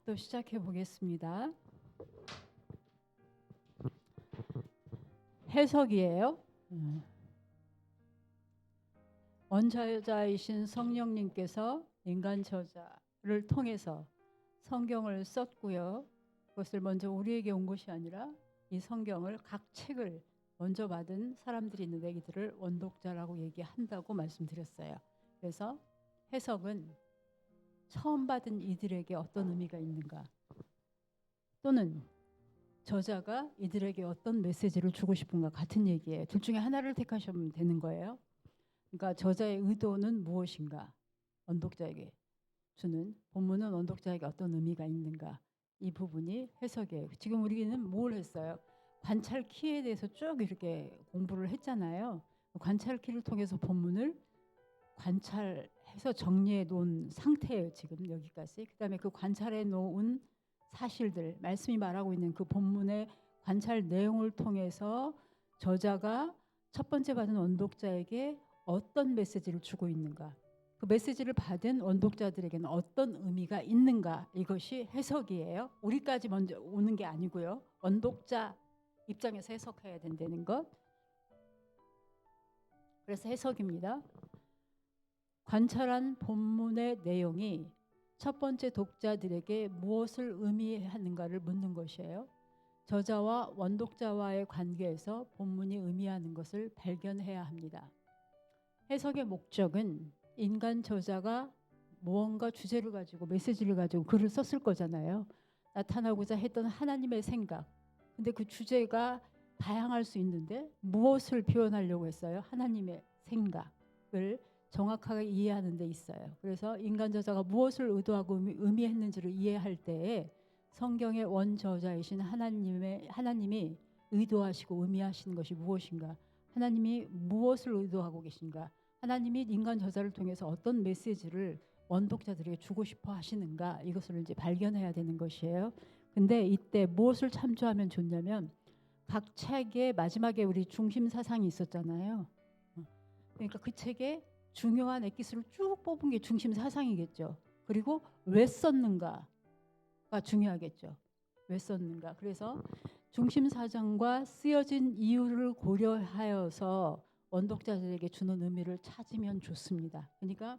또 시작해 보겠습니다. 해석이에요. 원저자이신 성령님께서 인간 저자를 통해서 성경을 썼고요. 그것을 먼저 우리에게 온 것이 아니라 이 성경을 각 책을 먼저 받은 사람들이 있는데 이들을 원독자라고 얘기한다고 말씀드렸어요. 그래서 해석은 처음 받은 이들에게 어떤 의미가 있는가, 또는 저자가 이들에게 어떤 메시지를 주고 싶은가 같은 얘기예요. 둘 중에 하나를 택하시면 되는 거예요. 그러니까 저자의 의도는 무엇인가, 원독자에게 주는 본문은 원독자에게 어떤 의미가 있는가, 이 부분이 해석이에요. 지금 우리는 뭘 했어요? 관찰 키에 대해서 쭉 이렇게 공부를 했잖아요. 관찰 키를 통해서 본문을 관찰해서 정리해 놓은 상태예요. 지금 여기까지. 그다음에 그 관찰해 놓은 사실들, 말씀이 말하고 있는 그 본문의 관찰 내용을 통해서 저자가 첫 번째 받은 원독자에게 어떤 메시지를 주고 있는가, 그 메시지를 받은 원독자들에게는 어떤 의미가 있는가, 이것이 해석이에요. 우리까지 먼저 오는 게 아니고요. 원독자 입장에서 해석해야 된다는 것. 그래서 해석입니다. 관찰한 본문의 내용이 첫 번째 독자들에게 무엇을 의미하는가를 묻는 것이에요. 저자와 원독자와의 관계에서 본문이 의미하는 것을 발견해야 합니다. 해석의 목적은 인간 저자가 무언가 주제를 가지고 메시지를 가지고 글을 썼을 거잖아요. 나타나고자 했던 하나님의 생각. 근데 그 주제가 다양할 수 있는데 무엇을 표현하려고 했어요? 하나님의 생각을 정확하게 이해하는 데 있어요. 그래서 인간 저자가 무엇을 의도하고 의미했는지를 이해할 때에 성경의 원저자이신 하나님이 의도하시고 의미하시는 것이 무엇인가, 하나님이 무엇을 의도하고 계신가, 하나님이 인간 저자를 통해서 어떤 메시지를 원독자들에게 주고 싶어 하시는가, 이것을 이제 발견해야 되는 것이에요. 근데 이때 무엇을 참조하면 좋냐면 각 책의 마지막에 우리 중심 사상이 있었잖아요. 그러니까 그 책에 중요한 엑기스를 쭉 뽑은 게 중심 사상이겠죠. 그리고 왜 썼는가가 중요하겠죠. 왜 썼는가. 그래서 중심 사상과 쓰여진 이유를 고려하여서 원독자들에게 주는 의미를 찾으면 좋습니다. 그러니까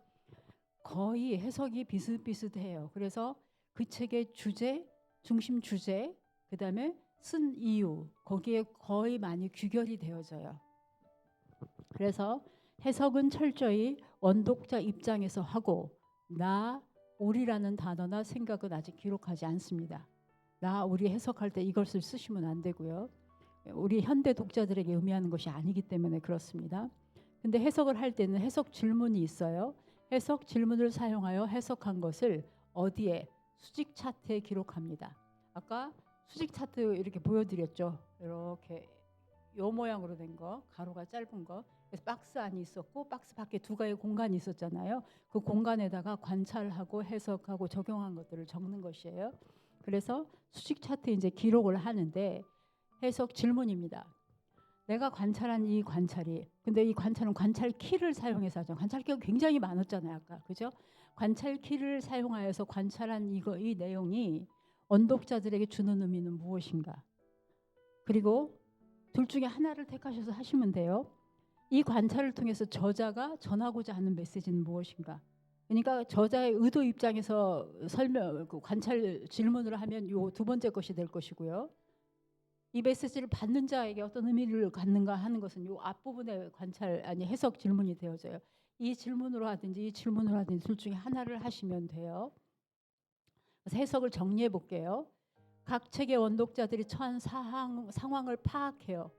거의 해석이 비슷비슷해요. 그래서 그 책의 주제, 중심 주제, 그 다음에 쓴 이유, 거기에 거의 많이 귀결이 되어져요. 그래서 해석은 철저히 원독자 입장에서 하고 나, 우리라는 단어나 생각은 아직 기록하지 않습니다. 나, 우리 해석할 때 이것을 쓰시면 안 되고요. 우리 현대 독자들에게 의미하는 것이 아니기 때문에 그렇습니다. 근데 해석을 할 때는 해석 질문이 있어요. 해석 질문을 사용하여 해석한 것을 어디에? 수직 차트에 기록합니다. 아까 수직 차트 이렇게 보여드렸죠. 이렇게 요 모양으로 된 거, 가로가 짧은 거. 그래서 박스 안이 있었고 박스 밖에 두 개의 공간이 있었잖아요. 그 공간에다가 관찰하고 해석하고 적용한 것들을 적는 것이에요. 그래서 수직 차트에 이제 기록을 하는데 해석 질문입니다. 내가 관찰한 이 관찰이, 근데 이 관찰은 관찰 키를 사용해서 하죠. 관찰 키가 굉장히 많았잖아요, 아까. 그죠? 관찰 키를 사용하여서 관찰한 이 내용이 원독자들에게 주는 의미는 무엇인가? 그리고 둘 중에 하나를 택하셔서 하시면 돼요. 이 관찰을 통해서 저자가 전하고자 하는 메시지는 무엇인가? 그러니까 저자의 의도 입장에서 관찰 질문을 하면 요 두 번째 것이 될 것이고요. 이 메시지를 받는 자에게 어떤 의미를 갖는가 하는 것은 이 앞부분의 해석 질문이 되어져요. 이 질문으로 하든지 이 질문으로 하든지 둘 중에 하나를 하시면 돼요. 그래서 해석을 정리해 볼게요. 각 책의 원독자들이 처한 상황을 파악해요.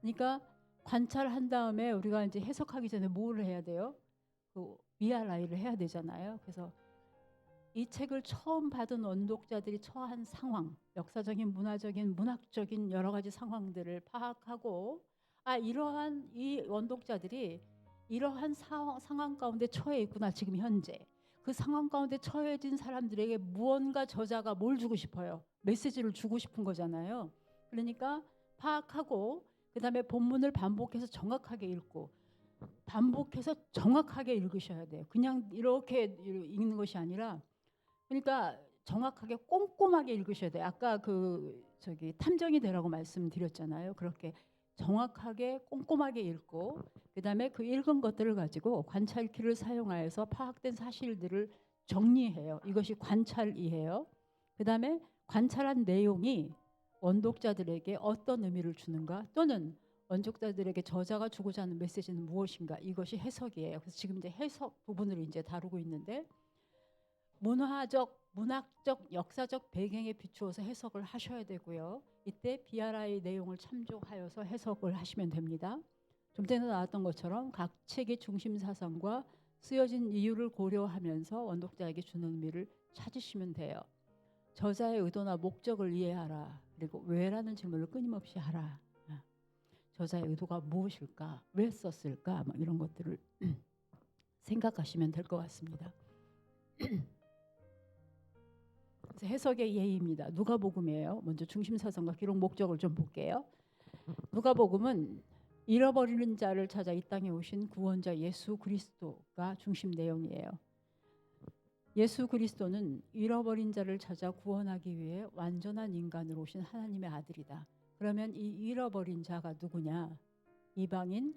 그러니까 관찰한 다음에 우리가 이제 해석하기 전에 뭘 해야 돼요? 그 위아래를 해야 되잖아요. 그래서 이 책을 처음 받은 원독자들이 처한 상황, 역사적인, 문화적인, 문학적인 여러 가지 상황들을 파악하고, 이러한 이 원독자들이 이러한 상황 가운데 처해 있구나, 지금 현재. 그 상황 가운데 처해진 사람들에게 무언가 저자가 뭘 주고 싶어요? 메시지를 주고 싶은 거잖아요. 그러니까 파악하고 그다음에 본문을 반복해서 정확하게 읽고 반복해서 정확하게 읽으셔야 돼요. 그냥 이렇게 읽는 것이 아니라, 그러니까 정확하게 꼼꼼하게 읽으셔야 돼요. 아까 탐정이 되라고 말씀드렸잖아요. 그렇게 정확하게 꼼꼼하게 읽고 그다음에 그 읽은 것들을 가지고 관찰키를 사용하여서 파악된 사실들을 정리해요. 이것이 관찰이에요. 그다음에 관찰한 내용이 원독자들에게 어떤 의미를 주는가, 또는 원독자들에게 저자가 주고자 하는 메시지는 무엇인가, 이것이 해석이에요. 그래서 지금 이제 해석 부분을 이제 다루고 있는데, 문학적, 역사적 배경에 비추어서 해석을 하셔야 되고요. 이때 BRI 내용을 참조하여서 해석을 하시면 됩니다. 좀 전에 나왔던 것처럼 각 책의 중심 사상과 쓰여진 이유를 고려하면서 원독자에게 주는 의미를 찾으시면 돼요. 저자의 의도나 목적을 이해하라. 그리고 왜라는 질문을 끊임없이 하라. 저자의 의도가 무엇일까? 왜 썼을까? 이런 것들을 생각하시면 될 것 같습니다. 그래서 해석의 예의입니다. 누가복음이에요. 먼저 중심 사상과 기록 목적을 좀 볼게요. 누가복음은 잃어버리는 자를 찾아 이 땅에 오신 구원자 예수 그리스도가 중심 내용이에요. 예수 그리스도는 잃어버린 자를 찾아 구원하기 위해 완전한 인간으로 오신 하나님의 아들이다. 그러면 이 잃어버린 자가 누구냐? 이방인,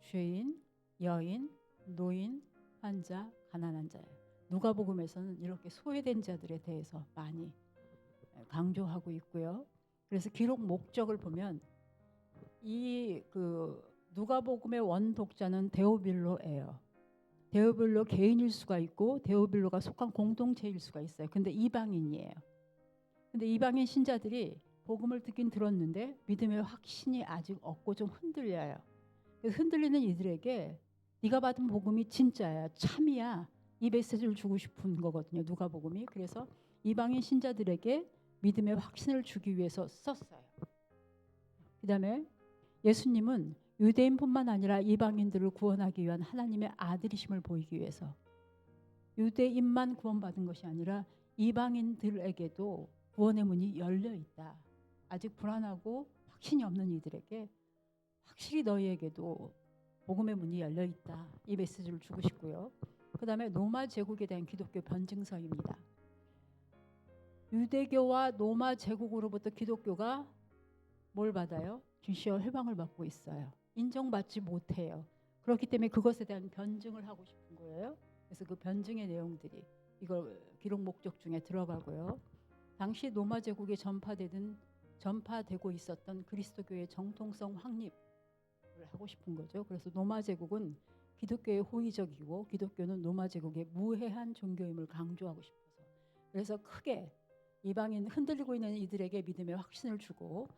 죄인, 여인, 노인, 환자, 가난한 자예요. 누가복음에서는 이렇게 소외된 자들에 대해서 많이 강조하고 있고요. 그래서 기록 목적을 보면 이 누가복음의 원독자는 데오빌로예요. 데오빌로 개인일 수가 있고 데오빌로가 속한 공동체일 수가 있어요. 근데 이방인이에요. 근데 이방인 신자들이 복음을 듣긴 들었는데 믿음의 확신이 아직 없고 좀 흔들려요. 그래서 흔들리는 이들에게 네가 받은 복음이 진짜야, 참이야, 이 메시지를 주고 싶은 거거든요. 누가복음이. 그래서 이방인 신자들에게 믿음의 확신을 주기 위해서 썼어요. 그다음에 예수님은 유대인뿐만 아니라 이방인들을 구원하기 위한 하나님의 아들이심을 보이기 위해서 유대인만 구원받은 것이 아니라 이방인들에게도 구원의 문이 열려 있다. 아직 불안하고 확신이 없는 이들에게 확실히 너희에게도 복음의 문이 열려 있다. 이 메시지를 주고 싶고요. 그 다음에 로마 제국에 대한 기독교 변증서입니다. 유대교와 로마 제국으로부터 기독교가 뭘 받아요? 주시어 회방을 받고 있어요. 인정받지 못해요. 그렇기 때문에 그것에 대한 변증을 하고 싶은 거예요. 그래서 그 변증의 내용들이 이걸 기록 목적 중에 들어가고요. 당시 로마 제국에 전파되고 있었던 그리스도교의 정통성 확립을 하고 싶은 거죠. 그래서 로마 제국은 기독교의 호의적이고 기독교는 로마 제국의 무해한 종교임을 강조하고 싶어서, 그래서 크게 이방인 흔들리고 있는 이들에게 믿음의 확신을 주고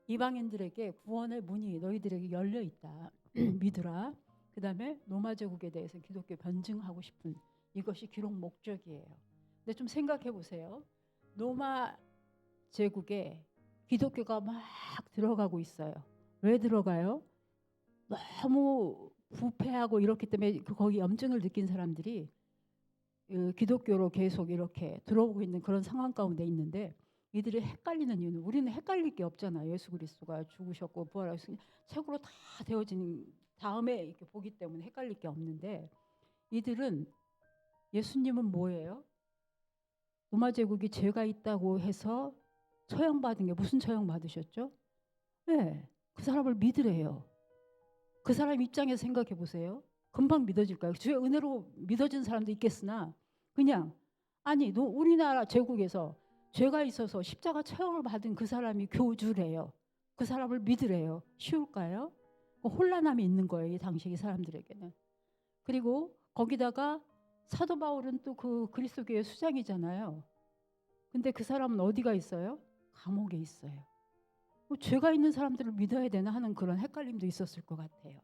이방인들에게 구원의 문이 너희들에게 열려 있다. 믿으라. 그 다음에 로마 제국에 대해서 기독교 변증하고 싶은 이것이 기록 목적이에요. 근데 좀 생각해 보세요. 로마 제국에 기독교가 막 들어가고 있어요. 왜 들어가요? 너무 부패하고 이렇기 때문에 거기 염증을 느낀 사람들이 기독교로 계속 이렇게 들어오고 있는 그런 상황 가운데 있는데, 이들이 헷갈리는 이유는, 우리는 헷갈릴 게 없잖아. 예수 그리스도가 죽으셨고 부활하셨으니 책으로 다 되어진 다음에 이렇게 보기 때문에 헷갈릴 게 없는데, 이들은 예수님은 뭐예요? 로마 제국이 죄가 있다고 해서 처형받은 게, 무슨 처형 받으셨죠? 네, 그 사람을 믿으래요. 그 사람 입장에서 생각해 보세요. 금방 믿어질까요? 주의 은혜로 믿어진 사람도 있겠으나 그냥 아니 우리나라 제국에서 죄가 있어서 십자가 처형을 받은 그 사람이 교주래요. 그 사람을 믿으래요. 쉬울까요? 혼란함이 있는 거예요. 이 당시 이 사람들에게는. 그리고 거기다가 사도 바울은 또 그 그리스도교의 수장이잖아요. 근데 그 사람은 어디가 있어요? 감옥에 있어요. 죄가 있는 사람들을 믿어야 되나 하는 그런 헷갈림도 있었을 것 같아요.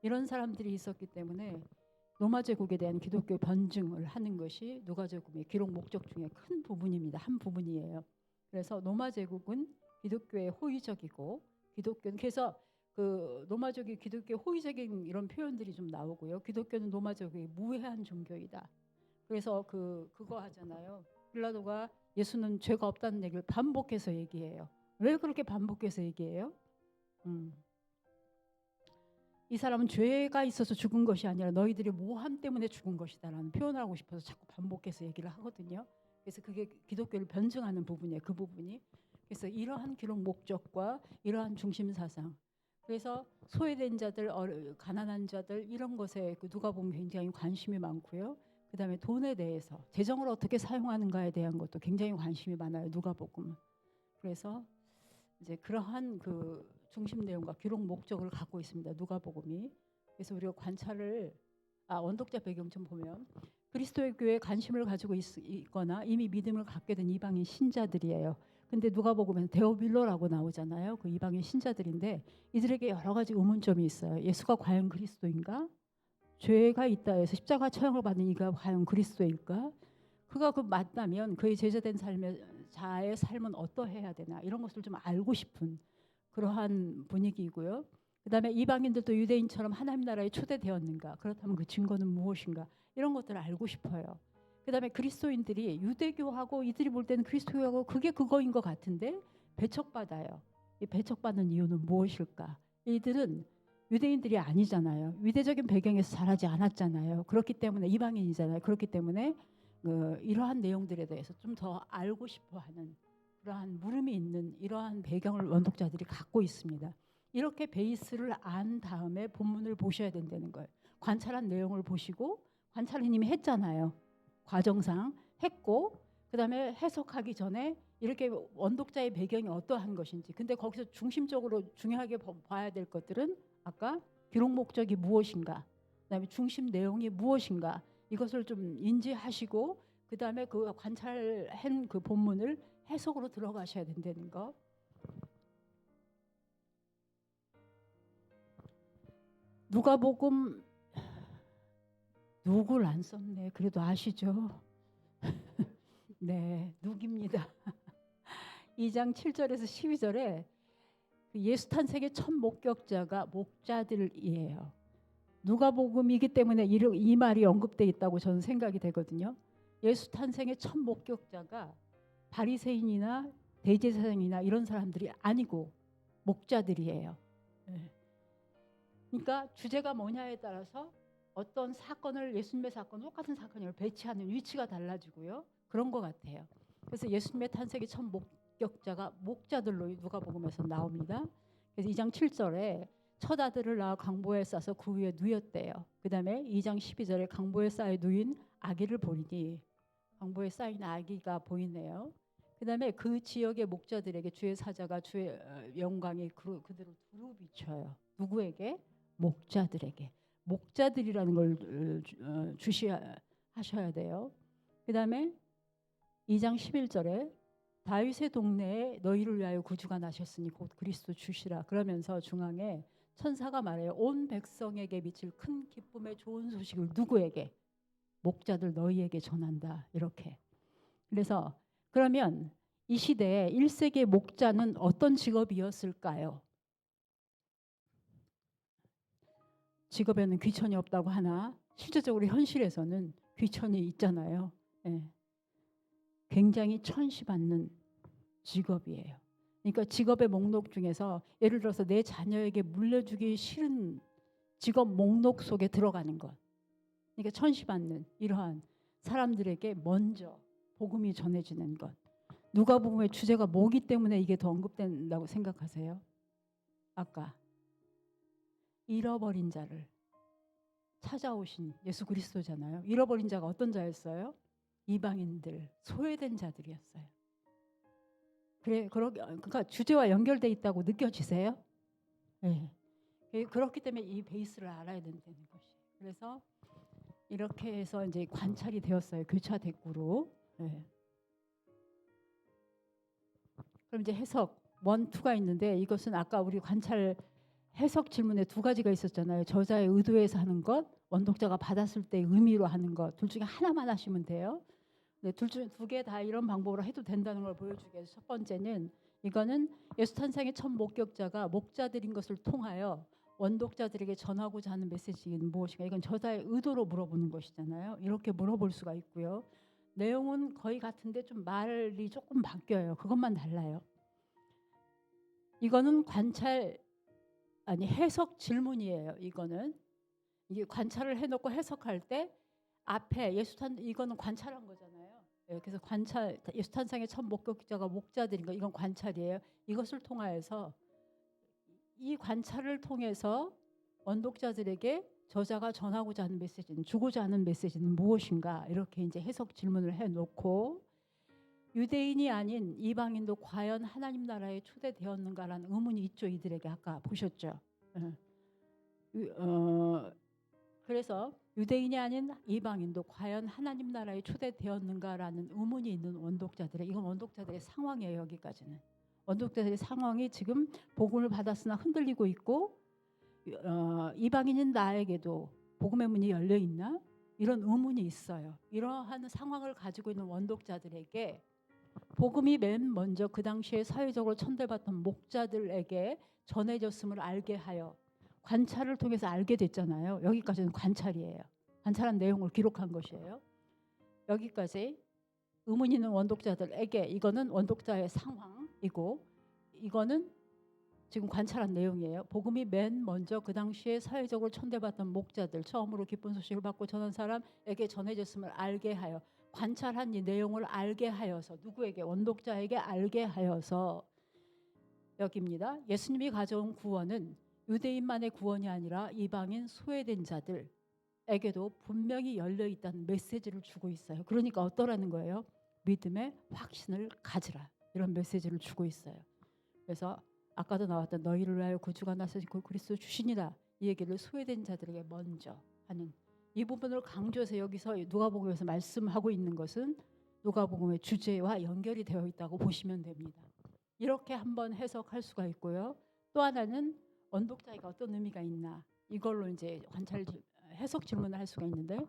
이런 사람들이 있었기 때문에 로마 제국에 대한 기독교 변증을 하는 것이 누가복음의 기록 목적 중에 큰 부분입니다. 한 부분이에요. 그래서 로마 제국은 기독교의 호의적이고, 기독교는 그래서 그 로마 제국이 기독교의 호의적인 이런 표현들이 좀 나오고요. 기독교는 로마 제국의 무해한 종교이다. 그래서 그거 하잖아요. 빌라도가 예수는 죄가 없다는 얘기를 반복해서 얘기해요. 왜 그렇게 반복해서 얘기해요? 이 사람은 죄가 있어서 죽은 것이 아니라 너희들의 모함 때문에 죽은 것이다라는 표현을 하고 싶어서 자꾸 반복해서 얘기를 하거든요. 그래서 그게 기독교를 변증하는 부분이에요. 그 부분이. 그래서 이러한 기록 목적과 이러한 중심 사상. 그래서 소외된 자들, 가난한 자들 이런 것에 누가복음 굉장히 관심이 많고요. 그다음에 돈에 대해서 재정을 어떻게 사용하는가에 대한 것도 굉장히 관심이 많아요. 누가복음은. 그래서 이제 그러한 그 중심 내용과 기록 목적을 갖고 있습니다. 누가복음이. 그래서 우리가 관찰을 원독자 배경 좀 보면 그리스도의 교회에 관심을 가지고 있거나 이미 믿음을 갖게 된 이방인 신자들이에요. 근데 누가복음에는 데오빌로라고 나오잖아요. 그 이방인 신자들인데 이들에게 여러 가지 의문점이 있어요. 예수가 과연 그리스도인가? 죄가 있다 해서 십자가 처형을 받는 이가 과연 그리스도일까? 그가 그 맞다면 그의 제자된 자의 삶은 어떠해야 되나 이런 것을 좀 알고 싶은 그러한 분위기이고요. 그다음에 이방인들도 유대인처럼 하나님 나라에 초대되었는가? 그렇다면 그 증거는 무엇인가? 이런 것들을 알고 싶어요. 그다음에 그리스도인들이 유대교하고 이들이 볼 때는 그리스도교하고 그게 그거인 것 같은데 배척받아요. 이 배척받는 이유는 무엇일까? 이들은 유대인들이 아니잖아요. 유대적인 배경에서 자라지 않았잖아요. 그렇기 때문에 이방인이잖아요. 그렇기 때문에 이러한 내용들에 대해서 좀 더 알고 싶어하는 그러한 물음이 있는 이러한 배경을 원독자들이 갖고 있습니다. 이렇게 베이스를 안 다음에 본문을 보셔야 된다는 거예요. 관찰한 내용을 보시고 관찰은 이미 했잖아요. 과정상 했고 그다음에 해석하기 전에 이렇게 원독자의 배경이 어떠한 것인지 근데 거기서 중심적으로 중요하게 봐야 될 것들은 아까 기록 목적이 무엇인가 그다음에 중심 내용이 무엇인가 이것을 좀 인지하시고 그다음에 그 관찰한 그 본문을 해석으로 들어가셔야 된다는 거. 누가복음 누구를 안 썼네. 그래도 아시죠? 네, 누기입니다. 2장 7절에서 12절에 예수 탄생의 첫 목격자가 목자들이에요. 누가복음이기 때문에 이 말이 언급되어 있다고 저는 생각이 되거든요. 예수 탄생의 첫 목격자가 바리새인이나 대제사장이나 이런 사람들이 아니고 목자들이에요. 그러니까 주제가 뭐냐에 따라서 어떤 사건을 예수님의 사건 똑같은 사건을 배치하는 위치가 달라지고요. 그런 것 같아요. 그래서 예수님의 탄생의 첫 목격자가 목자들로 누가복음에서 나옵니다. 그래서 2장 7절에 첫 아들을 낳아 강보에 싸서 그 위에 누였대요. 그 다음에 2장 12절에 강보에 쌓여 누인 아기를 보리니 강보에 쌓인 아기가 보이네요. 그 다음에 그 지역의 목자들에게 주의 사자가 주의 영광이 그대로 두루 비쳐요. 누구에게? 목자들에게. 목자들이라는 걸 주시하셔야 돼요. 그 다음에 2장 11절에 다윗의 동네에 너희를 위하여 구주가 나셨으니 곧 그리스도 주시라. 그러면서 중앙에 천사가 말해요. 온 백성에게 미칠 큰 기쁨의 좋은 소식을 누구에게? 목자들 너희에게 전한다. 이렇게. 그래서 그러면 이 시대에 1세기의 목자는 어떤 직업이었을까요? 직업에는 귀천이 없다고 하나 실제적으로 현실에서는 귀천이 있잖아요. 예. 굉장히 천시받는 직업이에요. 그러니까 직업의 목록 중에서 예를 들어서 내 자녀에게 물려주기 싫은 직업 목록 속에 들어가는 것. 그러니까 천시받는 이러한 사람들에게 먼저 복음이 전해지는 것. 누가복음의 주제가 뭐기 때문에 이게 더 언급된다고 생각하세요? 아까 잃어버린 자를 찾아오신 예수 그리스도잖아요. 잃어버린 자가 어떤 자였어요? 이방인들, 소외된 자들이었어요. 그러니까 주제와 연결돼 있다고 느껴지세요? 네. 그렇기 때문에 이 베이스를 알아야 된다는 것이. 그래서 이렇게 해서 이제 관찰이 되었어요. 교차 대꾸로. 네. 그럼 이제 해석 1, 2가 있는데 이것은 아까 우리 관찰 해석 질문에 두 가지가 있었잖아요. 저자의 의도에서 하는 것, 원독자가 받았을 때 의미로 하는 것. 둘 중에 하나만 하시면 돼요. 네, 둘 중 두 개 다 이런 방법으로 해도 된다는 걸 보여주기 위해서 첫 번째는 이거는 예수 탄생의 첫 목격자가 목자들인 것을 통하여 원독자들에게 전하고자 하는 메시지는 무엇인가. 이건 저자의 의도로 물어보는 것이잖아요. 이렇게 물어볼 수가 있고요. 내용은 거의 같은데 좀 말이 조금 바뀌어요. 그것만 달라요. 이거는 해석 질문이에요. 이거는 이게 관찰을 해놓고 해석할 때 앞에 이거는 관찰한 거잖아요. 예, 그래서 관찰, 예수 탄생의 첫 목격자가 목자들인 거, 이건 관찰이에요. 이것을 통하여서 이 관찰을 통해서 원독자들에게 저자가 전하고자 하는 메시지는, 주고자 하는 메시지는 무엇인가, 이렇게 이제 해석 질문을 해놓고 유대인이 아닌 이방인도 과연 하나님 나라에 초대되었는가라는 의문이 있죠. 이들에게 아까 보셨죠. 그래서 유대인이 아닌 이방인도 과연 하나님 나라에 초대되었는가라는 의문이 있는 원독자들의, 이건 원독자들의 상황이에요. 여기까지는 원독자들의 상황이 지금 복음을 받았으나 흔들리고 있고, 이방인인 나에게도 복음의 문이 열려 있나, 이런 의문이 있어요. 이러한 상황을 가지고 있는 원독자들에게 복음이 맨 먼저 그 당시에 사회적으로 천대받던 목자들에게 전해졌음을 알게 하여, 관찰을 통해서 알게 됐잖아요. 여기까지는 관찰이에요. 관찰한 내용을 기록한 것이에요. 여기까지 의문 있는 원독자들에게, 이거는 원독자의 상황이고, 이거는 지금 관찰한 내용이에요. 복음이 맨 먼저 그 당시에 사회적으로 천대받던 목자들, 처음으로 기쁜 소식을 받고 전한 사람에게 전해졌음을 알게 하여, 관찰한 이 내용을 알게 하여서, 누구에게? 원독자에게 알게 하여서, 여기입니다. 예수님이 가져온 구원은 유대인만의 구원이 아니라 이방인 소외된 자들에게도 분명히 열려 있다는 메시지를 주고 있어요. 그러니까 어떠라는 거예요? 믿음의 확신을 가지라, 이런 메시지를 주고 있어요. 그래서 아까도 나왔던 너희를 위하여 구주가 나서시고 그리스도 주시니라, 이 얘기를 소외된 자들에게 먼저 하는 이 부분을 강조해서 여기서 누가복음에서 말씀하고 있는 것은 누가복음의 주제와 연결이 되어 있다고 보시면 됩니다. 이렇게 한번 해석할 수가 있고요. 또 하나는 원독자에게 어떤 의미가 있나, 이걸로 이제 관찰 해석 질문을 할 수가 있는데,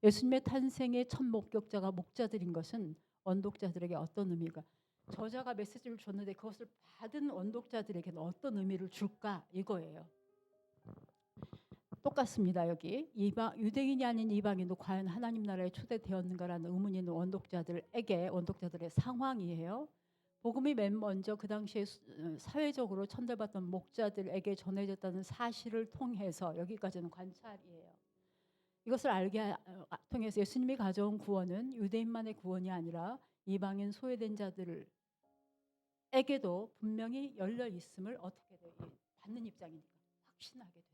예수님의 탄생의 첫 목격자가 목자들인 것은 원독자들에게 어떤 의미가, 저자가 메시지를 줬는데 그것을 받은 원독자들에게는 어떤 의미를 줄까, 이거예요. 똑같습니다. 여기 유대인이 아닌 이방인도 과연 하나님 나라에 초대되었는가라는 의문이 있는 원독자들에게, 원독자들의 상황이에요. 복음이 맨 먼저 그 당시에 사회적으로 천대받던 목자들에게 전해졌다는 사실을 통해서, 여기까지는 관찰이에요. 이것을 알게 통해서 예수님이 가져온 구원은 유대인만의 구원이 아니라 이방인 소외된 자들에게도 분명히 열려 있음을 어떻게 돼요? 받는 입장이니까 확신하게 된다.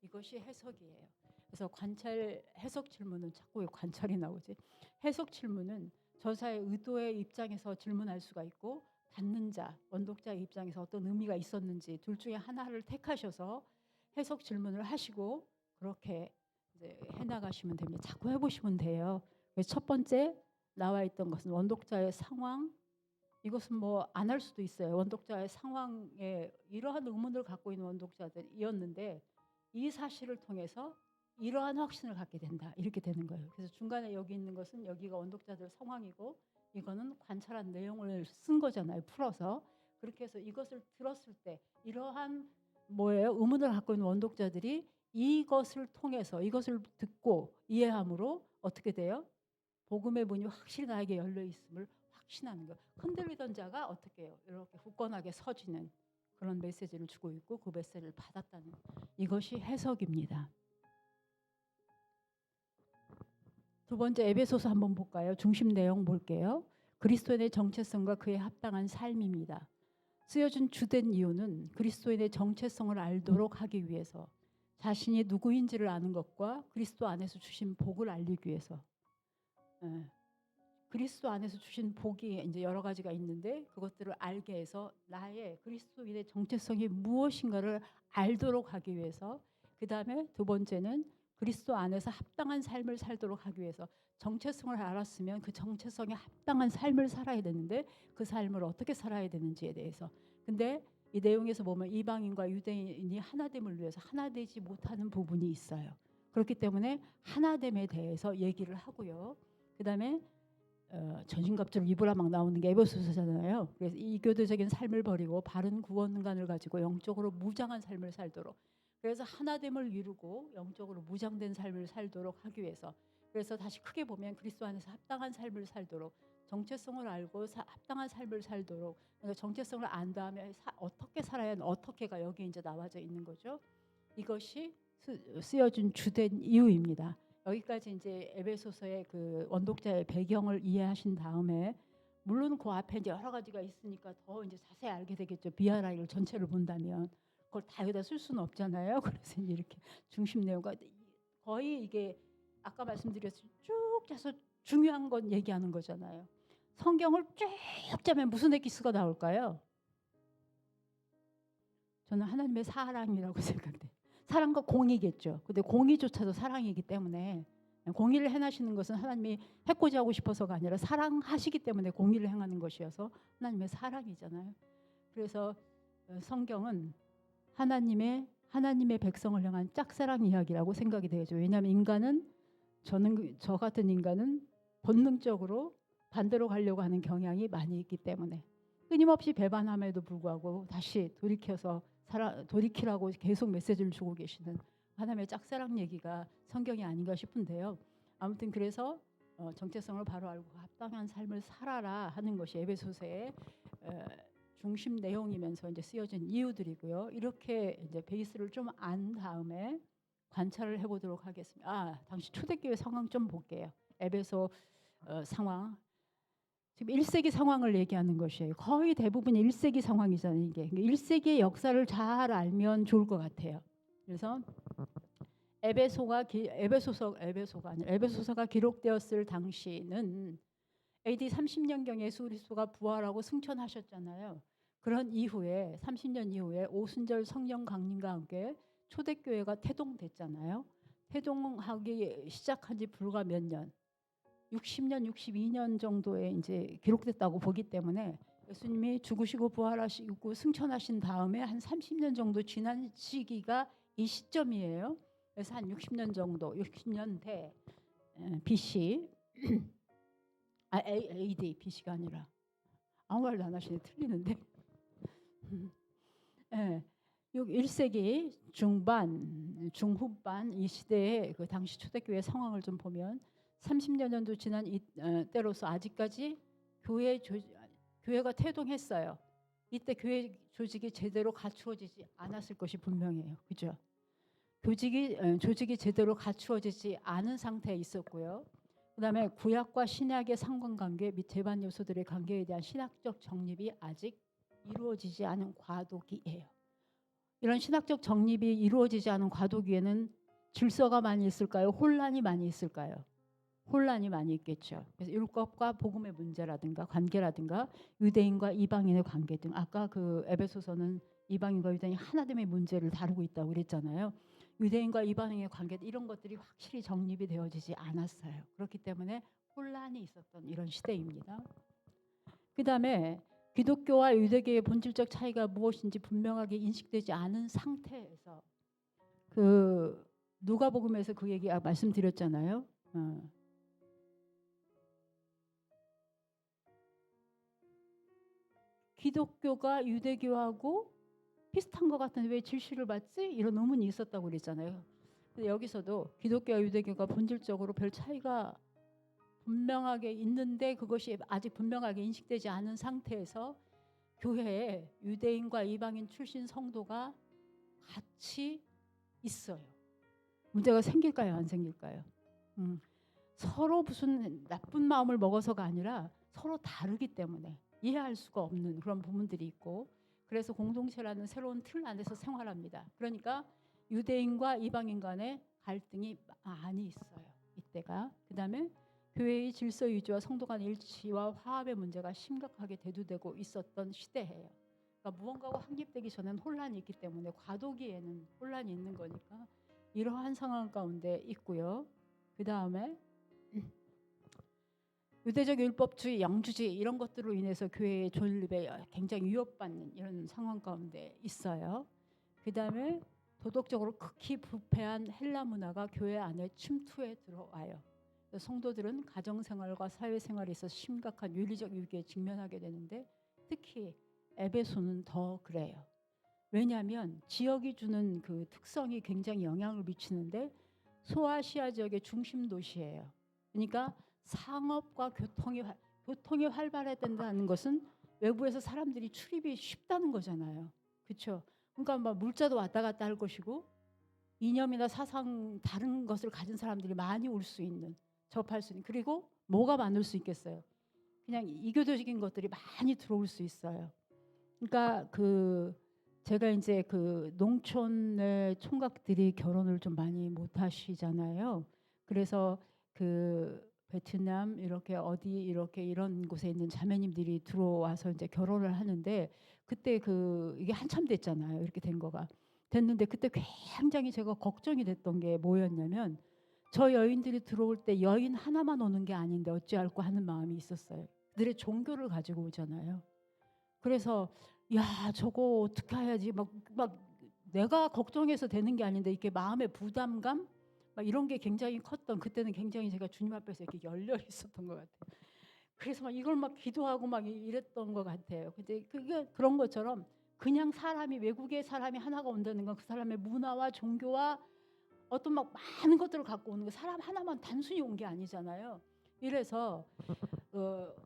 이것이 해석이에요. 그래서 관찰 해석 질문은, 자꾸 왜 관찰이 나오지? 해석 질문은 저자의 의도의 입장에서 질문할 수가 있고, 받는 자, 원독자의 입장에서 어떤 의미가 있었는지 둘 중에 하나를 택하셔서 해석 질문을 하시고 그렇게 이제 해나가시면 됩니다. 자꾸 해보시면 돼요. 첫 번째 나와 있던 것은 원독자의 상황, 이것은 뭐 안 할 수도 있어요. 원독자의 상황에 이러한 의문을 갖고 있는 원독자들이었는데 이 사실을 통해서 이러한 확신을 갖게 된다, 이렇게 되는 거예요. 그래서 중간에 여기 있는 것은, 여기가 원독자들 상황이고 이거는 관찰한 내용을 쓴 거잖아요. 풀어서. 그렇게 해서 이것을 들었을 때 이러한 뭐예요? 의문을 갖고 있는 원독자들이 이것을 통해서, 이것을 듣고 이해함으로 어떻게 돼요? 복음의 문이 확실히 나에게 열려 있음을 확신하는 거예요. 흔들리던 자가 어떻게 해요? 이렇게 굳건하게 서지는 그런 메시지를 주고 있고, 그 메시지를 받았다는, 이것이 해석입니다. 두 번째 에베소서 한번 볼까요? 중심 내용 볼게요. 그리스도인의 정체성과 그에 합당한 삶입니다. 쓰여진 주된 이유는 그리스도인의 정체성을 알도록 하기 위해서, 자신이 누구인지를 아는 것과 그리스도 안에서 주신 복을 알리기 위해서. 그리스도 안에서 주신 복이 이제 여러 가지가 있는데 그것들을 알게 해서 나의 그리스도인의 정체성이 무엇인가를 알도록 하기 위해서, 그 다음에 두 번째는 그리스도 안에서 합당한 삶을 살도록 하기 위해서, 정체성을 알았으면 그 정체성에 합당한 삶을 살아야 되는데 그 삶을 어떻게 살아야 되는지에 대해서. 근데 이 내용에서 보면 이방인과 유대인이 하나됨을 위해서 하나되지 못하는 부분이 있어요. 그렇기 때문에 하나됨에 대해서 얘기를 하고요. 그 다음에 전신갑주를 입으라 막 나오는 게 에베소서잖아요. 그래서 이교도적인 삶을 버리고 바른 구원관을 가지고 영적으로 무장한 삶을 살도록, 그래서 하나됨을 이루고 영적으로 무장된 삶을 살도록 하기 위해서, 그래서 다시 크게 보면 그리스도 안에서 합당한 삶을 살도록, 정체성을 알고 합당한 삶을 살도록, 그러니까 정체성을 안 다음에 어떻게 살아야 하는, 어떻게가 여기 이제 나와져 있는 거죠. 이것이 쓰여진 주된 이유입니다. 여기까지 이제 에베소서의 그 원독자의 배경을 이해하신 다음에, 물론 그 앞에 이제 여러 가지가 있으니까 더 이제 자세히 알게 되겠죠. BRI를 전체를 본다면 그걸 다 여기다 쓸 수는 없잖아요. 그래서 이제 이렇게 중심 내용과 거의 이게 아까 말씀드렸듯이 쭉 짜서 중요한 건 얘기하는 거잖아요. 성경을 쭉 짜면 무슨 엑기스가 나올까요? 저는 하나님의 사랑이라고 생각돼요. 사랑과 공의겠죠. 근데 공의조차도 사랑이기 때문에, 공의를 행하시는 것은 하나님이 해코지 하고 싶어서가 아니라 사랑하시기 때문에 공의를 행하는 것이어서 하나님의 사랑이잖아요. 그래서 성경은 하나님의 백성을 향한 짝사랑 이야기라고 생각이 되죠. 왜냐하면 인간은, 저 같은 인간은 본능적으로 반대로 가려고 하는 경향이 많이 있기 때문에 끊임없이 배반함에도 불구하고 다시 돌이키라고 계속 메시지를 주고 계시는 하나님의 짝사랑 얘기가 성경이 아닌가 싶은데요. 아무튼 그래서 정체성을 바로 알고 합당한 삶을 살아라 하는 것이 에베소서의 중심 내용이면서 이제 쓰여진 이유들이고요. 이렇게 이제 베이스를 좀 안 다음에 관찰을 해보도록 하겠습니다. 당시 초대교회 상황 좀 볼게요. 에베소 상황. 지금 1세기 상황을 얘기하는 것이에요. 거의 대부분 1세기 상황이잖아요. 이게 1세기의 역사를 잘 알면 좋을 것 같아요. 그래서 에베소서가 기록되었을 당시는 AD 30년경에 예수 그리스도가 부활하고 승천하셨잖아요. 그런 이후에 30년 이후에 오순절 성령 강림과 함께 초대교회가 태동됐잖아요. 태동하기 시작한 지 불과 몇 년, 60년, 62년 정도에 이제 기록됐다고 보기 때문에 예수님이 죽으시고 부활하시고 승천하신 다음에 한 30년 정도 지난 시기가 이 시점이에요. 그래서 한 60년 정도, 60년대 BC, AD, BC가 아니라 아무 말도 안 하시네. 틀리는데. 네, 1세기 중반, 중후반 이 시대의 그 당시 초대교회 상황을 좀 보면 30여 년도 지난 때로서 아직까지 교회가 태동했어요. 이때 교회 조직이 제대로 갖추어지지 않았을 것이 분명해요. 그죠? 조직이 제대로 갖추어지지 않은 상태에 있었고요. 그다음에 구약과 신약의 상관관계 및 재반 요소들의 관계에 대한 신학적 정립이 아직 이루어지지 않은 과도기예요. 이런 신학적 정립이 이루어지지 않은 과도기에는 질서가 많이 있을까요? 혼란이 많이 있을까요? 혼란이 많이 있겠죠. 그래서 율법과 복음의 문제라든가 관계라든가 유대인과 이방인의 관계 등, 아까 그 에베소서는 이방인과 유대인이 하나됨의 문제를 다루고 있다고 그랬잖아요. 유대인과 이방인의 관계, 이런 것들이 확실히 정립이 되어지지 않았어요. 그렇기 때문에 혼란이 있었던 이런 시대입니다. 그 다음에 기독교와 유대교의 본질적 차이가 무엇인지 분명하게 인식되지 않은 상태에서, 그 누가복음에서 그 얘기 말씀드렸잖아요. 기독교가 유대교하고 비슷한 것 같은데 왜 질시를 받지? 이런 의문이 있었다고 그랬잖아요. 근데 여기서도 기독교와 유대교가 본질적으로 별 차이가 분명하게 있는데 그것이 아직 분명하게 인식되지 않은 상태에서 교회에 유대인과 이방인 출신 성도가 같이 있어요. 문제가 생길까요? 안 생길까요? 서로 무슨 나쁜 마음을 먹어서가 아니라 서로 다르기 때문에 이해할 수가 없는 그런 부분들이 있고, 그래서 공동체라는 새로운 틀 안에서 생활합니다. 그러니까 유대인과 이방인 간의 갈등이 많이 있어요. 이때가. 그다음에 교회의 질서 유지와 성도 간 일치와 화합의 문제가 심각하게 대두되고 있었던 시대예요. 그러니까 무언가가 확립되기 전에는 혼란이 있기 때문에 과도기에는 혼란이 있는 거니까 이러한 상황 가운데 있고요. 그 다음에 유대적 율법주의, 영주주의 이런 것들로 인해서 교회의 존립에 굉장히 위협받는 이런 상황 가운데 있어요. 그 다음에 도덕적으로 극히 부패한 헬라 문화가 교회 안에 침투해 들어와요. 성도들은 가정생활과 사회생활에 있어서 심각한 윤리적 위기에 직면하게 되는데 특히 에베소는 더 그래요. 왜냐하면 지역이 주는 그 특성이 굉장히 영향을 미치는데 소아시아 지역의 중심 도시예요. 그러니까 상업과 교통이 활발해야 된다는 것은 외부에서 사람들이 출입이 쉽다는 거잖아요. 그렇죠? 그러니까 막 물자도 왔다 갔다 할 것이고 이념이나 사상 다른 것을 가진 사람들이 많이 올 수 있는, 접할 수 있는, 그리고 뭐가 많을 수 있겠어요. 그냥 이교도적인 것들이 많이 들어올 수 있어요. 그러니까 제가 이제 농촌의 총각들이 결혼을 좀 많이 못 하시잖아요. 그래서 베트남 이렇게 어디 이렇게 이런 곳에 있는 자매님들이 들어와서 이제 결혼을 하는데, 그때 이게 한참 됐잖아요. 이렇게 된 거가 됐는데, 그때 굉장히 제가 걱정이 됐던 게 뭐였냐면, 저 여인들이 들어올 때 여인 하나만 오는 게 아닌데 어찌할꼬 하는 마음이 있었어요. 그들의 종교를 가지고 오잖아요. 그래서 야, 저거 어떻게 해야지, 막 내가 걱정해서 되는 게 아닌데 이렇게 마음의 부담감 막 이런 게 굉장히 컸던, 그때는 굉장히 제가 주님 앞에서 이렇게 열렬히 있었던 것 같아요. 그래서 막 이걸 막 기도하고 막 이랬던 것 같아요. 근데 그게 그런 것처럼 그냥 사람이, 외국의 사람이 하나가 온다는 건 그 사람의 문화와 종교와 어떤 막 많은 것들을 갖고 오는 거, 사람 하나만 단순히 온 게 아니잖아요. 이래서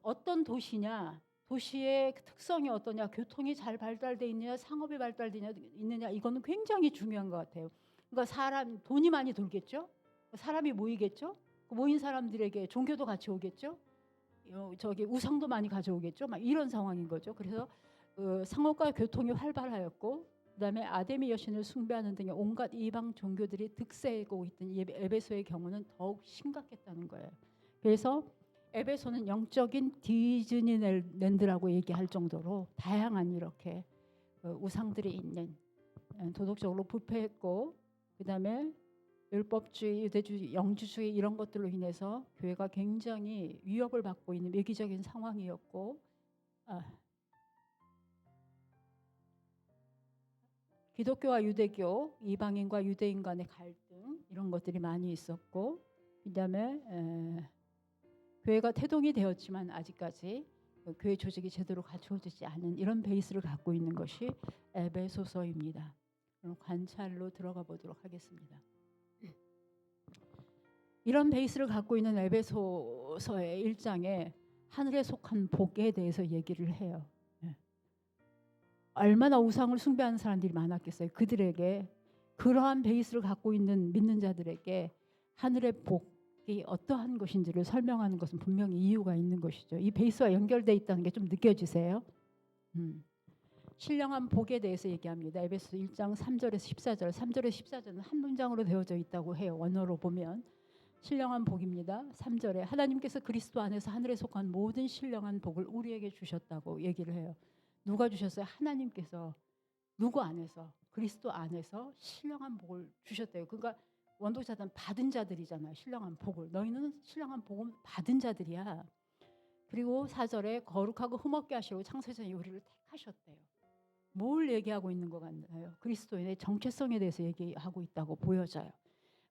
어떤 도시냐, 도시의 특성이 어떠냐, 교통이 잘 발달돼 있느냐, 상업이 발달되냐 있느냐, 이거는 굉장히 중요한 것 같아요. 그러니까 돈이 많이 돌겠죠. 사람이 모이겠죠. 모인 사람들에게 종교도 같이 오겠죠. 저기 우상도 많이 가져오겠죠. 막 이런 상황인 거죠. 그래서 상업과 교통이 활발하였고, 그다음에 아데미 여신을 숭배하는 등의 온갖 이방 종교들이 득세하고 있던 에베소의 경우는 더욱 심각했다는 거예요. 그래서 에베소는 영적인 디즈니랜드라고 얘기할 정도로 다양한 이렇게 우상들이 있는, 도덕적으로 부패했고, 그다음에 율법주의, 유대주의, 영주주의 이런 것들로 인해서 교회가 굉장히 위협을 받고 있는 위기적인 상황이었고, 기독교와 유대교, 이방인과 유대인 간의 갈등 이런 것들이 많이 있었고, 그다음에 교회가 태동이 되었지만 아직까지 교회 조직이 제대로 갖추어지지 않은 이런 베이스를 갖고 있는 것이 에베소서입니다. 그럼 관찰로 들어가 보도록 하겠습니다. 이런 베이스를 갖고 있는 에베소서의 1장에 하늘에 속한 복에 대해서 얘기를 해요. 얼마나 우상을 숭배하는 사람들이 많았겠어요. 그들에게, 그러한 베이스를 갖고 있는 믿는 자들에게 하늘의 복이 어떠한 것인지를 설명하는 것은 분명히 이유가 있는 것이죠. 이 베이스와 연결되어 있다는 게 좀 느껴지세요? 신령한 복에 대해서 얘기합니다. 에베소 1장 3절에서 14절. 3절에서 14절은 한 문장으로 되어져 있다고 해요. 원어로 보면. 신령한 복입니다. 3절에 하나님께서 그리스도 안에서 하늘에 속한 모든 신령한 복을 우리에게 주셨다고 얘기를 해요. 누가 주셨어요? 하나님께서 누구 안에서? 그리스도 안에서 신령한 복을 주셨대요. 그러니까 원독자들은 받은 자들이잖아요. 신령한 복을. 너희는 신령한 복을 받은 자들이야. 그리고 4절에 거룩하고 흠없게 하시고 창세전에 우리를 택하셨대요. 뭘 얘기하고 있는 것 같나요? 그리스도인의 정체성에 대해서 얘기하고 있다고 보여져요.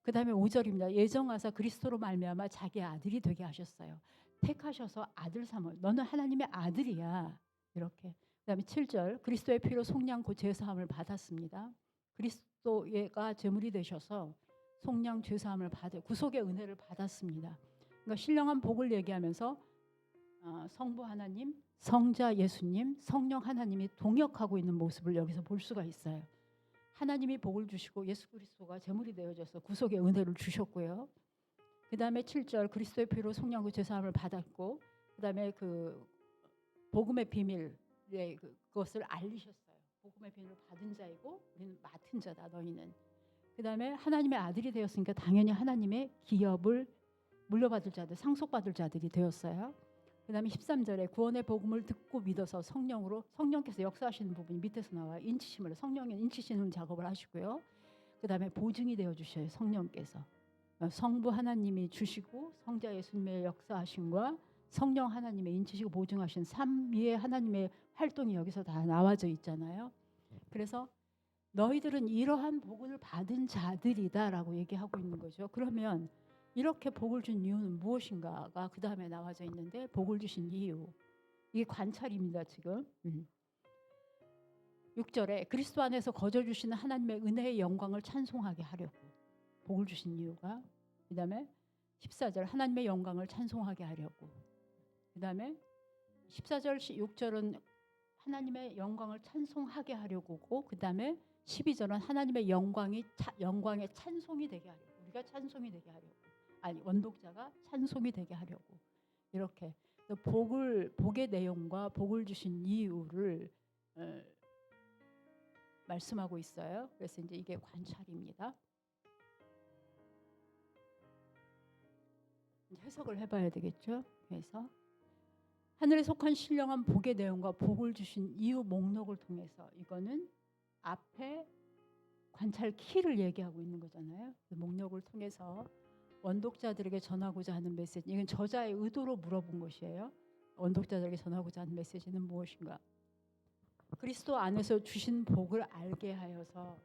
그 다음에 5절입니다. 예정하사 그리스도로 말미암아 자기 아들이 되게 하셨어요. 택하셔서 아들 삼을. 너는 하나님의 아들이야. 이렇게. 그 다음에 7절. 그리스도의 피로 속량 곧 제사함을 받았습니다. 그리스도가 제물이 되셔서 속량 제사함을 받아 구속의 은혜를 받았습니다. 그러니까 신령한 복을 얘기하면서 성부 하나님, 성자 예수님, 성령 하나님이 동역하고 있는 모습을 여기서 볼 수가 있어요. 하나님이 복을 주시고 예수 그리스도가 제물이 되어져서 구속의 은혜를 주셨고요. 그 다음에 7절 그리스도의 피로 속량과 제사함을 받았고, 그 다음에 복음의 비밀의 그것을 알리셨어요. 복음의 비밀을 받은 자이고 우리는 맡은 자다 너희는. 그 다음에 하나님의 아들이 되었으니까 당연히 하나님의 기업을 물려받을 자들, 상속받을 자들이 되었어요. 그 다음에 13절에 구원의 복음을 듣고 믿어서 성령께서 역사하시는 부분이 밑에서 나와요. 인치심을, 성령의 인치시는 작업을 하시고요. 그 다음에 보증이 되어주셔요. 성령께서. 성부 하나님이 주시고 성자 예수님의 역사하심과 성령 하나님의 인치시고 보증하신 삼위의 하나님의 활동이 여기서 다 나와져 있잖아요. 그래서 너희들은 이러한 복을 받은 자들이다라고 얘기하고 있는 거죠. 그러면 이렇게 복을 준 이유는 무엇인가가 그 다음에 나와져 있는데, 복을 주신 이유, 이게 관찰입니다. 지금 6절에 그리스도 안에서 거저 주시는 하나님의 은혜의 영광을 찬송하게 하려고 복을 주신 이유가, 그 다음에 14절 하나님의 영광을 찬송하게 하려고, 그 다음에 14절 6절은 하나님의 영광을 찬송하게 하려고고, 그 다음에 12절은 하나님의 영광의 찬송이 되게 하려고, 우리가 찬송이 되게 하려고, 아니 원독자가 찬송이 되게 하려고, 이렇게 복의 내용과 복을 주신 이유를 말씀하고 있어요. 그래서 이제 이게 관찰입니다. 해석을 해봐야 되겠죠. 그래서 하늘에 속한 신령한 복의 내용과 복을 주신 이유 목록을 통해서, 이거는 앞에 관찰 키를 얘기하고 있는 거잖아요. 그 목록을 통해서 원독자들에게 전하고자 하는 메시지, 이건 저자의 의도로 물어본 것이에요. 원독자들에게 전하고자 하는 메시지는 무엇인가? 그리스도 안에서 주신 복을 알게 하여서,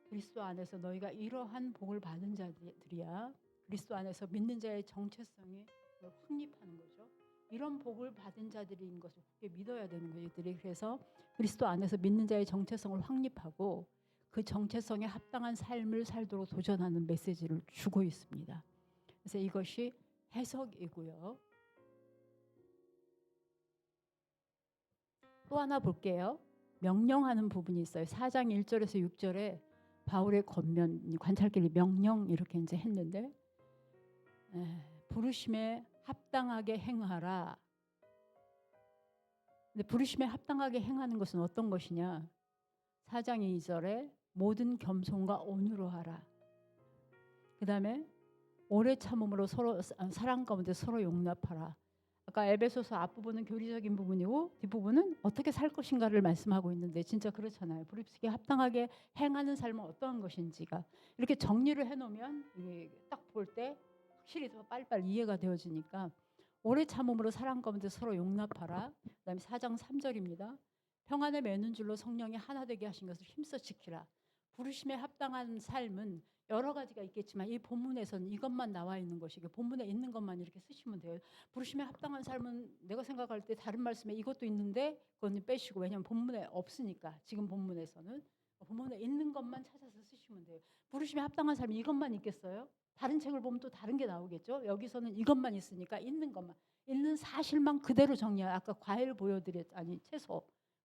그리스도 안에서 너희가 이러한 복을 받은 자들이야. 그리스도 안에서 믿는 자의 정체성이 확립하는 거죠. 이런 복을 받은 자들인 것을 굳게 믿어야 되는 거예요. 이들이. 그래서 그리스도 안에서 믿는 자의 정체성을 확립하고 그 정체성에 합당한 삶을 살도록 도전하는 메시지를 주고 있습니다. 그래서 이것이 해석이고요. 또 하나 볼게요. 명령하는 부분이 있어요. 4장 1절에서 6절에 바울의 권면, 관찰길이 명령 이렇게 이제 했는데, 부르심에 합당하게 행하라. 근데 부르심에 합당하게 행하는 것은 어떤 것이냐? 4장 2절에 모든 겸손과 온유로 하라. 그 다음에 오래 참음으로 서로 사랑 가운데 서로 용납하라. 아까 에베소서 앞부분은 교리적인 부분이고 뒷부분은 어떻게 살 것인가를 말씀하고 있는데, 진짜 그렇잖아요. 부르심에 합당하게 행하는 삶은 어떠한 것인지가 이렇게 정리를 해놓으면 딱 볼 때 확실히 더 빨리빨리 이해가 되어지니까, 오래 참음으로 사랑 가운데 서로 용납하라. 그 다음에 4장 3절입니다. 평안에 매는 줄로 성령이 하나 되게 하신 것을 힘써 지키라. 부르심에 합당한 삶은 여러 가지가 있겠지만 이 본문에서는 이것만 나와 있는 것이고, 본문에 있는 것만 이렇게 쓰시면 돼요. 부르심에 합당한 삶은 내가 생각할 때 다른 말씀에 이것도 있는데 그건 빼시고, 왜냐하면 본문에 없으니까. 지금 본문에서는 본문에 있는 것만 찾아서 쓰시면 돼요. 부르심에 합당한 삶이 이것만 있겠어요? 다른 책을 보면 또 다른 게 나오겠죠. 여기서는 이것만 있으니까 있는 것만, 있는 사실만 그대로 정리해요. 아까 과일 아니 채소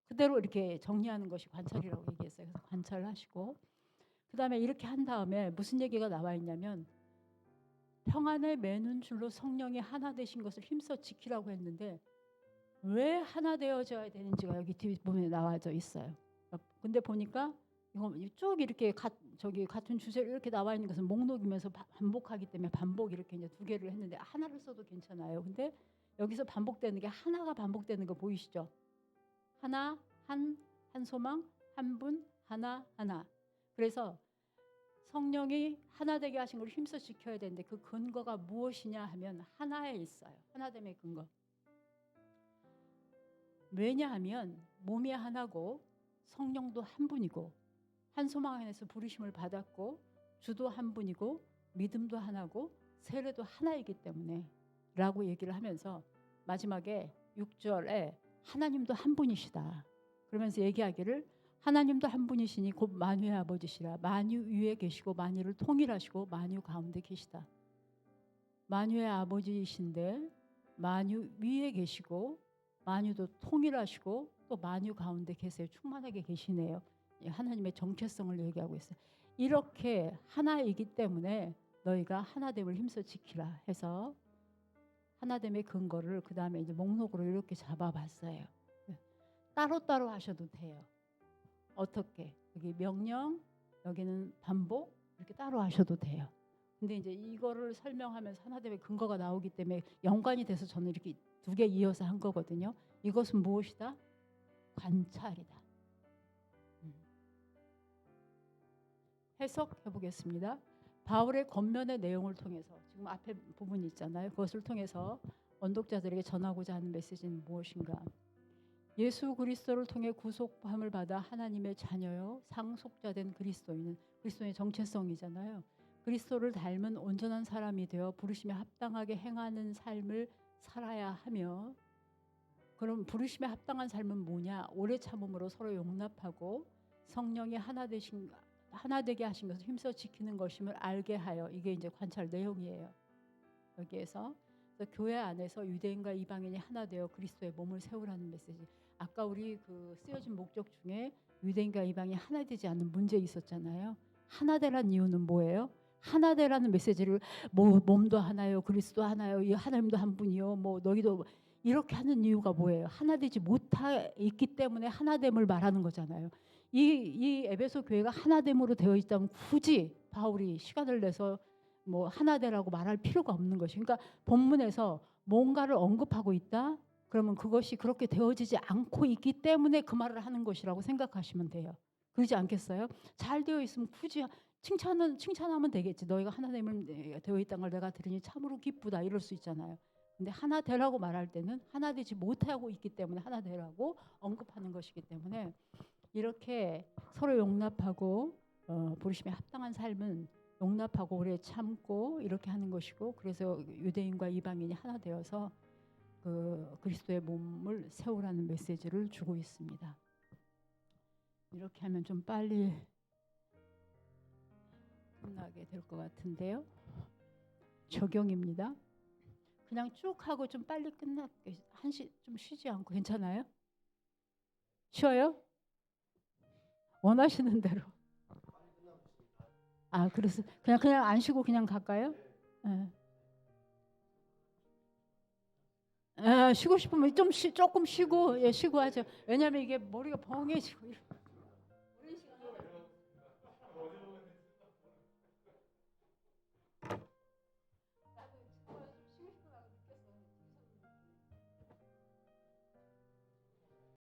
그대로 이렇게 정리하는 것이 관찰이라고 얘기했어요. 그래서 관찰하시고, 그 다음에 이렇게 한 다음에 무슨 얘기가 나와 있냐면, 평안에 매는 줄로 성령이 하나 되신 것을 힘써 지키라고 했는데, 왜 하나 되어져야 되는지가 여기 뒷부분에 나와져 있어요. 근데 보니까 이거 쭉 이렇게 같은 주제로 이렇게 나와 있는 것은 목록이면서 반복하기 때문에 반복 이렇게 이제 두 개를 했는데, 하나를 써도 괜찮아요. 근데 여기서 반복되는 게, 하나가 반복되는 거 보이시죠? 하나, 한 소망, 한 분, 하나. 그래서 성령이 하나 되게 하신 걸 힘써 지켜야 되는데, 그 근거가 무엇이냐 하면 하나에 있어요. 하나됨의 근거. 왜냐하면 몸이 하나고 성령도 한 분이고 한 소망 안에서 부르심을 받았고 주도 한 분이고 믿음도 하나고 세례도 하나이기 때문에 라고 얘기를 하면서 마지막에 6절에 하나님도 한 분이시다 그러면서 얘기하기를, 하나님도 한 분이시니 곧 만유의 아버지시라. 만유 위에 계시고 만유를 통일하시고 만유 가운데 계시다. 만유의 아버지이신데 만유 위에 계시고 만유도 통일하시고 또 만유 가운데 계세요. 충만하게 계시네요. 하나님의 정체성을 얘기하고 있어요. 이렇게 하나이기 때문에 너희가 하나됨을 힘써 지키라 해서 하나됨의 근거를 그 다음에 이제 목록으로 이렇게 잡아봤어요. 따로따로 하셔도 돼요. 어떻게? 여기 명령, 여기는 반복, 이렇게 따로 하셔도 돼요. 근데 이제 이거를 설명하면서 하나됨의 근거가 나오기 때문에 연관이 돼서 저는 이렇게 두 개 이어서 한 거거든요. 이것은 무엇이다? 관찰이다. 해석해 보겠습니다. 바울의 권면의 내용을 통해서, 지금 앞에 부분이 있잖아요. 그것을 통해서 원독자들에게 전하고자 하는 메시지는 무엇인가? 예수 그리스도를 통해 구속함을 받아 하나님의 자녀요 상속자된 그리스도인은, 그리스도의 정체성이잖아요. 그리스도를 닮은 온전한 사람이 되어 부르심에 합당하게 행하는 삶을 살아야 하며, 그럼 부르심에 합당한 삶은 뭐냐? 오래 참음으로 서로 용납하고 성령이 하나 되게 하신 것을 힘써 지키는 것임을 알게 하여, 이게 이제 관찰 내용이에요. 여기에서 교회 안에서 유대인과 이방인이 하나 되어 그리스도의 몸을 세우라는 메시지. 아까 우리 그 쓰여진 목적 중에 유대인과 이방이 하나 되지 않는 문제 있었잖아요. 하나 되라는 이유는 뭐예요? 하나 되라는 메시지를 뭐 몸도 하나요, 그리스도 하나요, 이 하나님도 한 분이요, 뭐 너희도 이렇게 하는 이유가 뭐예요? 하나 되지 못하 있기 때문에 하나됨을 말하는 거잖아요. 이 에베소 교회가 하나됨으로 되어 있다면 굳이 바울이 시간을 내서 뭐 하나되라고 말할 필요가 없는 것이. 그러니까 본문에서 뭔가를 언급하고 있다. 그러면 그것이 그렇게 되어지지 않고 있기 때문에 그 말을 하는 것이라고 생각하시면 돼요. 그러지 않겠어요? 잘 되어 있으면 굳이 칭찬하면 되겠지. 너희가 하나됨을 되어 있다는 걸 내가 들으니 참으로 기쁘다 이럴 수 있잖아요. 근데 하나 되라고 말할 때는 하나 되지 못하고 있기 때문에 하나 되라고 언급하는 것이기 때문에 이렇게 서로 용납하고 부르심에 합당한 삶은 용납하고 오래 참고 이렇게 하는 것이고, 그래서 유대인과 이방인이 하나 되어서 그 그리스도의 몸을 세우라는 메시지를 주고 있습니다. 이렇게 하면 좀 빨리 끝나게 될 것 같은데요. 적용입니다. 그냥 쭉 하고 좀 빨리 끝나게 좀 쉬지 않고 괜찮아요? 쉬어요? 원하시는 대로. 아, 그래서 그냥 안 쉬고 그냥 갈까요? 네. 쉬고 싶으면 조금 쉬고, 예, 쉬고 하죠. 왜냐하면 이게 머리가 벙해지고